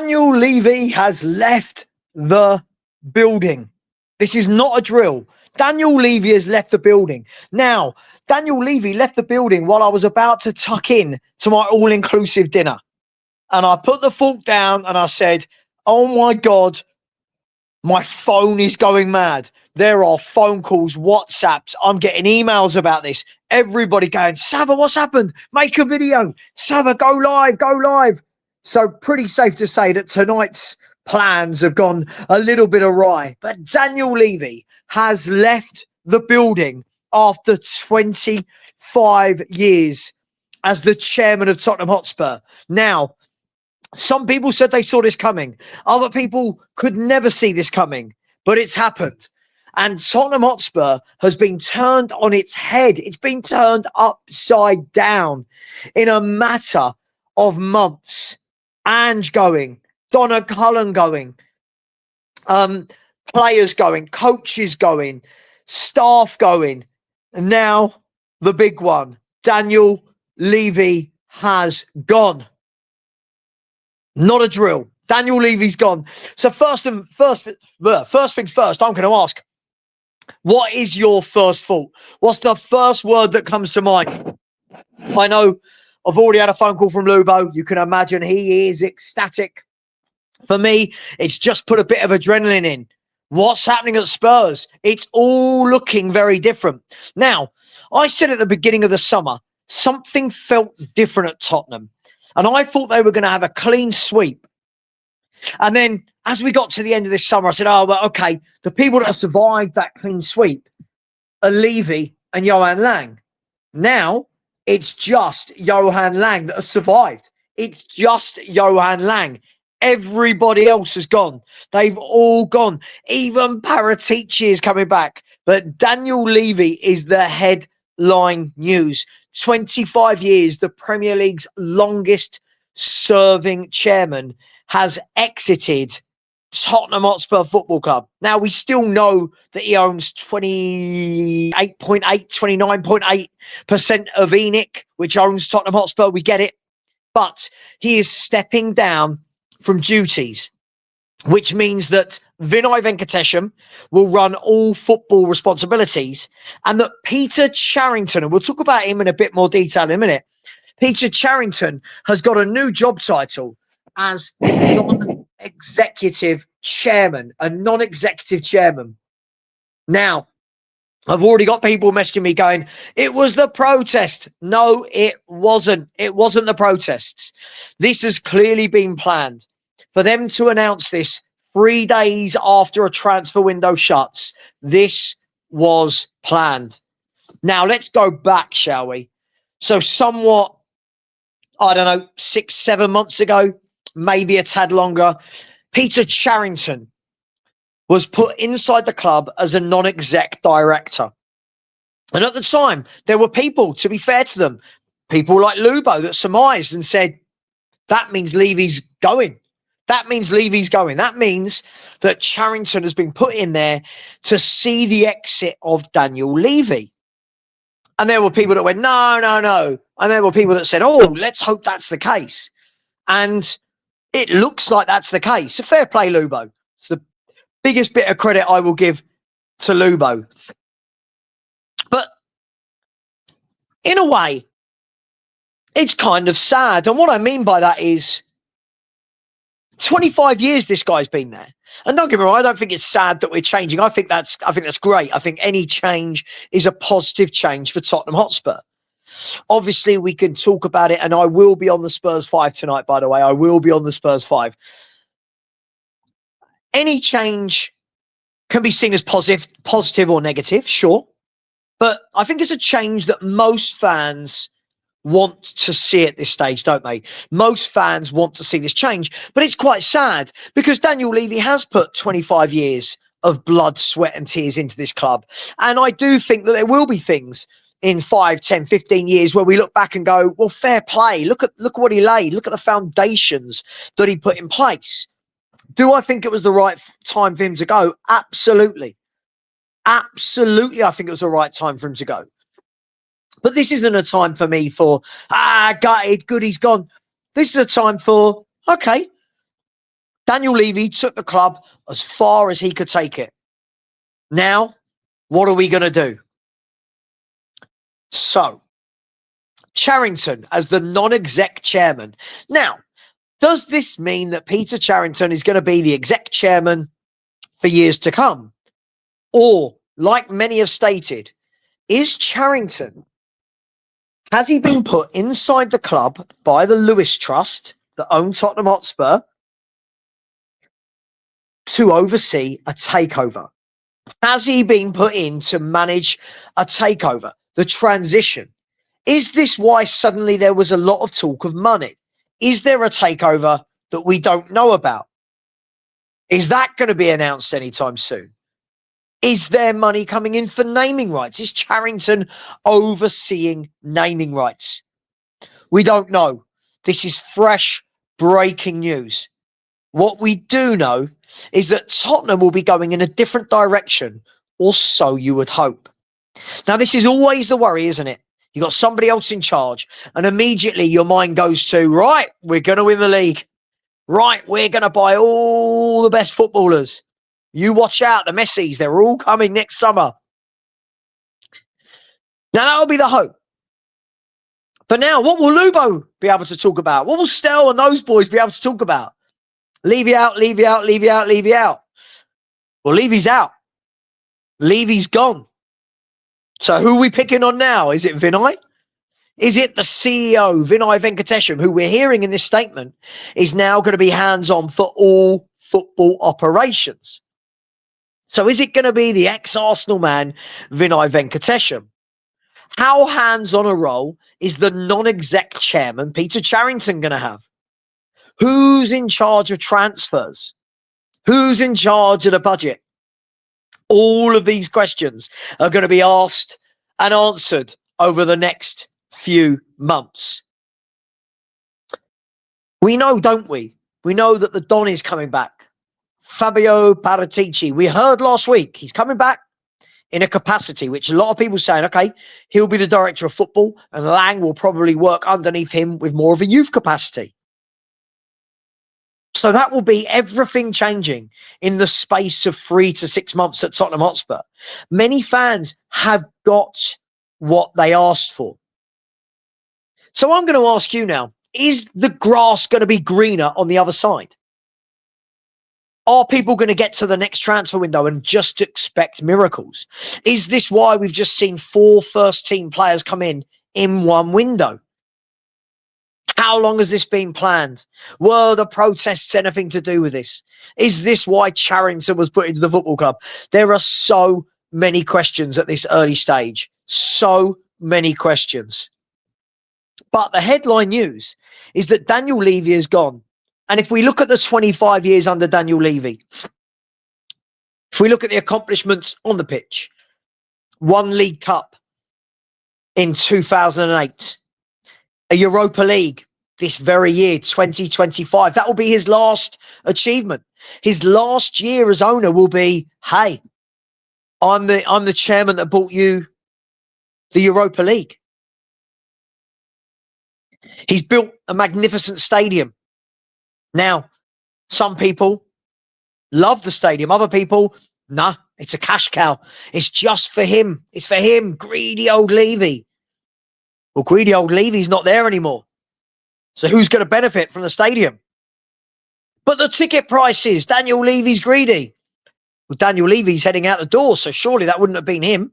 Daniel Levy has left the building. This is not a drill. Daniel Levy has left the building. Now, Daniel Levy left the building while I was about to tuck in to my all-inclusive dinner. And I put the fork down and I said, oh my God, my phone is going mad. There are phone calls, WhatsApps. I'm getting emails about this. Everybody going, Sava, what's happened? Make a video. Sava, go live, go live. So pretty safe to say that tonight's plans have gone a little bit awry. But Daniel Levy has left the building after 25 years as the chairman of Tottenham Hotspur. Now, some people said they saw this coming. Other people could never see this coming, but it's happened. And Tottenham Hotspur has been turned on its head. It's been turned upside down in a matter of months. Ange going, Donna Cullen going, players going, coaches going, staff going. And now the big one, Daniel Levy has gone. Not a drill. Daniel Levy's gone. So first things first, I'm going to ask, what is your first thought? What's the first word that comes to mind? I know I've already had a phone call from Lubo. You can imagine he is ecstatic. For me, it's just put a bit of adrenaline in. What's happening at Spurs? It's all looking very different. Now, I said at the beginning of the summer, something felt different at Tottenham. And I thought they were going to have a clean sweep. And then as we got to the end of this summer, I said, oh, well, okay, the people that have survived that clean sweep are Levy and Johan Lang. Now, it's just Johan Lang that has survived. It's just Johan Lang. Everybody else has gone. They've all gone. Even Paratici is coming back. But Daniel Levy is the headline news. 25 years, the Premier League's longest serving chairman has exited Tottenham Hotspur Football Club. Now, we still know that he owns 29.8% of ENIC, which owns Tottenham Hotspur. We get it. But he is stepping down from duties, which means that Vinay Venkatesham will run all football responsibilities and that Peter Charrington, and we'll talk about him in a bit more detail in a minute, Peter Charrington has got a new job title as non-executive chairman, a non-executive chairman. Now, I've already got people messaging me going, it was the protest. No, it wasn't. It wasn't the protests. This has clearly been planned. For them to announce this 3 days after a transfer window shuts, this was planned. Now, let's go back, shall we? So somewhat, I don't know, 6-7 months ago, maybe a tad longer, Peter Charrington was put inside the club as a non-exec director. And at the time, there were people, to be fair to them, people like Lubo that surmised and said, that means Levy's going. That means Levy's going. That means that Charrington has been put in there to see the exit of Daniel Levy. And there were people that went, no, no, no. And there were people that said, oh, let's hope that's the case. And it looks like that's the case. So fair play, Lubo. It's the biggest bit of credit I will give to Lubo. But in a way, it's kind of sad. And what I mean by that is 25 years this guy's been there. And don't get me wrong, I don't think it's sad that we're changing. I think that's great. I think any change is a positive change for Tottenham Hotspur. Obviously, we can talk about it, and I will be on the Spurs 5 tonight, by the way. I will be on the Spurs 5. Any change can be seen as positive or negative, sure. But I think it's a change that most fans want to see at this stage, don't they? Most fans want to see this change. But it's quite sad because Daniel Levy has put 25 years of blood, sweat and tears into this club. And I do think that there will be things in 5, 10, 15 years where we look back and go, well, fair play. Look at what he laid. Look at the foundations that he put in place. Do I think it was the right time for him to go? Absolutely. Absolutely, I think it was the right time for him to go. But this isn't a time for me for, gutted, good, he's gone. This is a time for, okay, Daniel Levy took the club as far as he could take it. Now, what are we going to do? So, Charrington as the non-exec chairman. Now, does this mean that Peter Charrington is going to be the exec chairman for years to come? Or, like many have stated, is Charrington, has he been put inside the club by the Lewis Trust that own Tottenham Hotspur to oversee a takeover? Has he been put in to manage a takeover, the transition? Is this why suddenly there was a lot of talk of money? Is there a takeover that we don't know about? Is that going to be announced anytime soon? Is there money coming in for naming rights? Is Charrington overseeing naming rights? We don't know. This is fresh breaking news. What we do know is that Tottenham will be going in a different direction, or so you would hope. Now, this is always the worry, isn't it? You got somebody else in charge, and immediately your mind goes to, right, we're going to win the league. Right, we're going to buy all the best footballers. You watch out, the Messis, they're all coming next summer. Now, that'll be the hope. But now, what will Lubo be able to talk about? What will Stel and those boys be able to talk about? Levy out, Levy out, Levy out, Levy out. Well, Levy's out. Levy's gone. So who are we picking on now? Is it Vinay? Is it the CEO, Vinay Venkatesham, who we're hearing in this statement is now going to be hands-on for all football operations? So is it going to be the ex-Arsenal man, Vinay Venkatesham? How hands-on a role is the non-exec chairman, Peter Charrington, going to have? Who's in charge of transfers? Who's in charge of the budget? All of these questions are going to be asked and answered over the next few months. We know, don't we? We know that the Don is coming back. Fabio Paratici, we heard last week, he's coming back in a capacity, which a lot of people saying, okay, he'll be the director of football and Lang will probably work underneath him with more of a youth capacity. So that will be everything changing in the space of 3 to 6 months at Tottenham Hotspur. Many fans have got what they asked for. So I'm going to ask you now, is the grass going to be greener on the other side? Are people going to get to the next transfer window and just expect miracles? Is this why we've just seen 4 first-team players come in one window? How long has this been planned? Were the protests anything to do with this? Is this why Charrington was put into the football club? There are so many questions at this early stage. So many questions. But the headline news is that Daniel Levy is gone. And if we look at the 25 years under Daniel Levy, if we look at the accomplishments on the pitch, 1 League Cup in 2008, a Europa League this very year, 2025. That will be his last achievement. His last year as owner will be, hey, I'm the chairman that bought you the Europa League. He's built a magnificent stadium. Now, some people love the stadium. Other people, nah, it's a cash cow. It's just for him. It's for him, greedy old Levy. Well, greedy old Levy's not there anymore. So who's going to benefit from the stadium? But the ticket prices, Daniel Levy's greedy. Well, Daniel Levy's heading out the door, so surely that wouldn't have been him.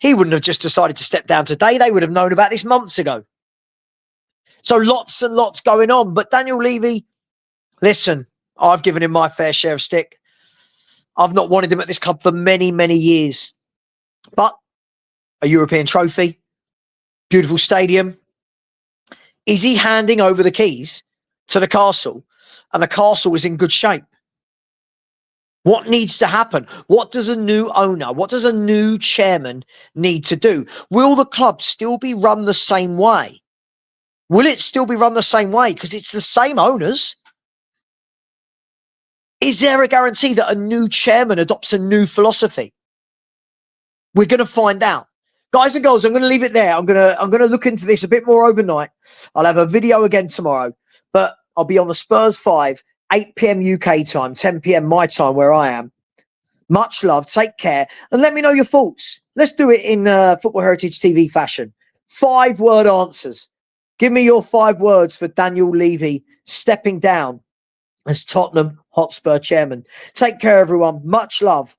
He wouldn't have just decided to step down today. They would have known about this months ago. So lots and lots going on. But Daniel Levy, listen, I've given him my fair share of stick. I've not wanted him at this club for many, many years. But a European trophy, beautiful stadium. Is he handing over the keys to the castle and the castle is in good shape? What needs to happen? What does a new owner, what does a new chairman need to do? Will the club still be run the same way? Will it still be run the same way? Because it's the same owners. Is there a guarantee that a new chairman adopts a new philosophy? We're going to find out. Guys and girls, I'm going to leave it there. I'm going to look into this a bit more overnight. I'll have a video again tomorrow, but I'll be on the Spurs 5 8 p.m. UK time, 10 p.m. my time where I am. Much love. Take care. And let me know your thoughts. Let's do it in Football Heritage TV fashion. 5-word answers. Give me your 5 words for Daniel Levy stepping down as Tottenham Hotspur chairman. Take care, everyone. Much love.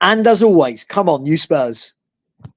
And as always, come on, you Spurs.